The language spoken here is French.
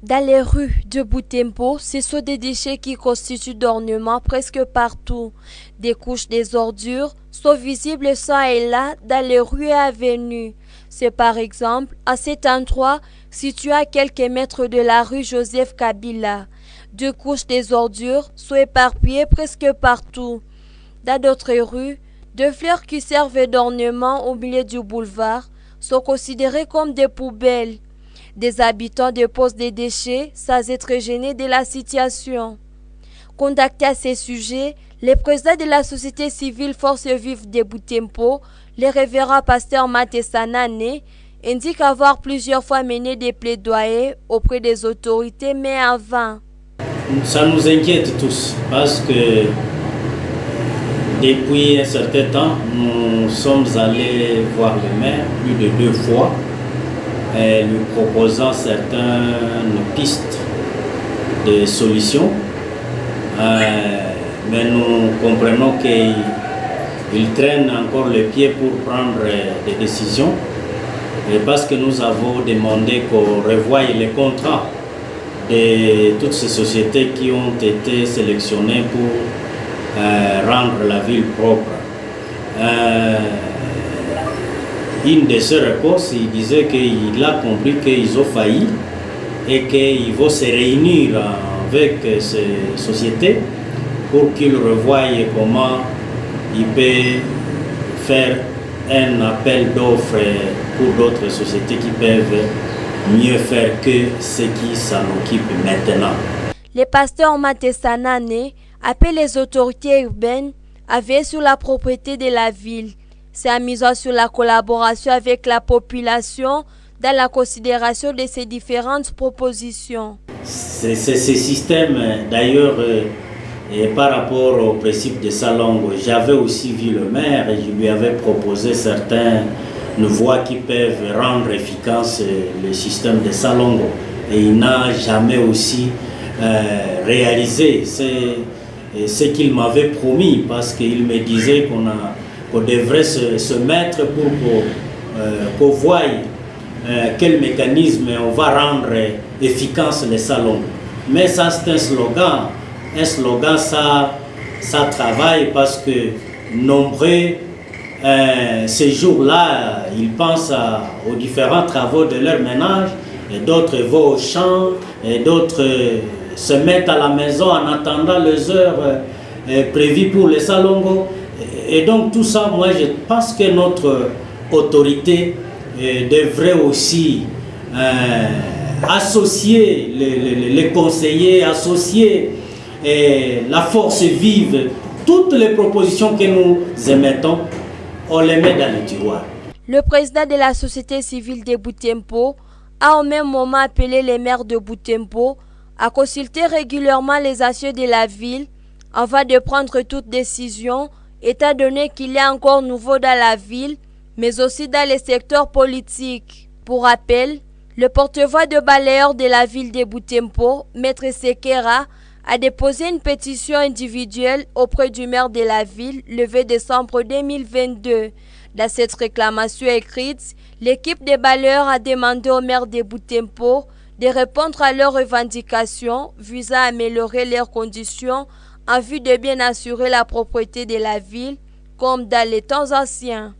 Dans les rues de Butembo, ce sont des déchets qui constituent d'ornements presque partout. Des couches des ordures sont visibles çà et là dans les rues et avenues. C'est par exemple à cet endroit situé à quelques mètres de la rue Joseph Kabila. Deux couches des ordures sont éparpillées presque partout. Dans d'autres rues, deux fleurs qui servent d'ornement au milieu du boulevard sont considérées comme des poubelles. Des habitants déposent des déchets sans être gênés de la situation. Contacté à ces sujets, le président de la société civile Force Vive de Butembo, le révérend pasteur Matesanane, indique avoir plusieurs fois mené des plaidoyers auprès des autorités, mais en vain. Ça nous inquiète tous parce que depuis un certain temps, nous sommes allés voir le maire plus de 2 fois, lui proposant certaines pistes de solutions. Mais nous comprenons qu'il traîne encore le pied pour prendre des décisions. Et parce que nous avons demandé qu'on revoie les contrats de toutes ces sociétés qui ont été sélectionnées pour rendre la ville propre. Une de ces réponses, il disait qu'il a compris qu'ils ont failli et qu'ils vont se réunir avec ces sociétés pour qu'ils revoient comment ils peuvent faire un appel d'offres pour d'autres sociétés qui peuvent mieux faire que ce qui s'en occupe maintenant. Le pasteur Matesanane appelle les autorités urbaines à veiller sur la propriété de la ville. C'est en misant sur la collaboration avec la population dans la considération de ces différentes propositions. C'est ce système, d'ailleurs, par rapport au principe de Salongo, j'avais aussi vu le maire et je lui avais proposé certaines voies qui peuvent rendre efficace le système de Salongo. Et il n'a jamais aussi réalisé ce qu'il m'avait promis, parce qu'il me disait qu'on devrait se mettre pour qu'on voie quel mécanisme on va rendre efficace les salons. Mais ça, c'est un slogan. Un slogan, ça travaille parce que nombreux, ces jours-là, ils pensent aux différents travaux de leur ménage, et d'autres vont au champ, et d'autres se mettent à la maison en attendant les heures prévues pour les salons. Et donc tout ça, moi je pense que notre autorité devrait aussi associer les conseillers, associer la force vive. Toutes les propositions que nous émettons, on les met dans le tiroir. Le président de la société civile de Butembo a au même moment appelé les maires de Butembo à consulter régulièrement les assises de la ville avant de prendre toute décision, étant donné qu'il est encore nouveau dans la ville, mais aussi dans les secteurs politiques. Pour rappel, le porte-voix de balayeur de la ville de Butembo, Maître Sekera, a déposé une pétition individuelle auprès du maire de la ville le 20 décembre 2022. Dans cette réclamation écrite, l'équipe des balayeurs a demandé au maire de Butembo de répondre à leurs revendications visant à améliorer leurs conditions en vue de bien assurer la propreté de la ville comme dans les temps anciens.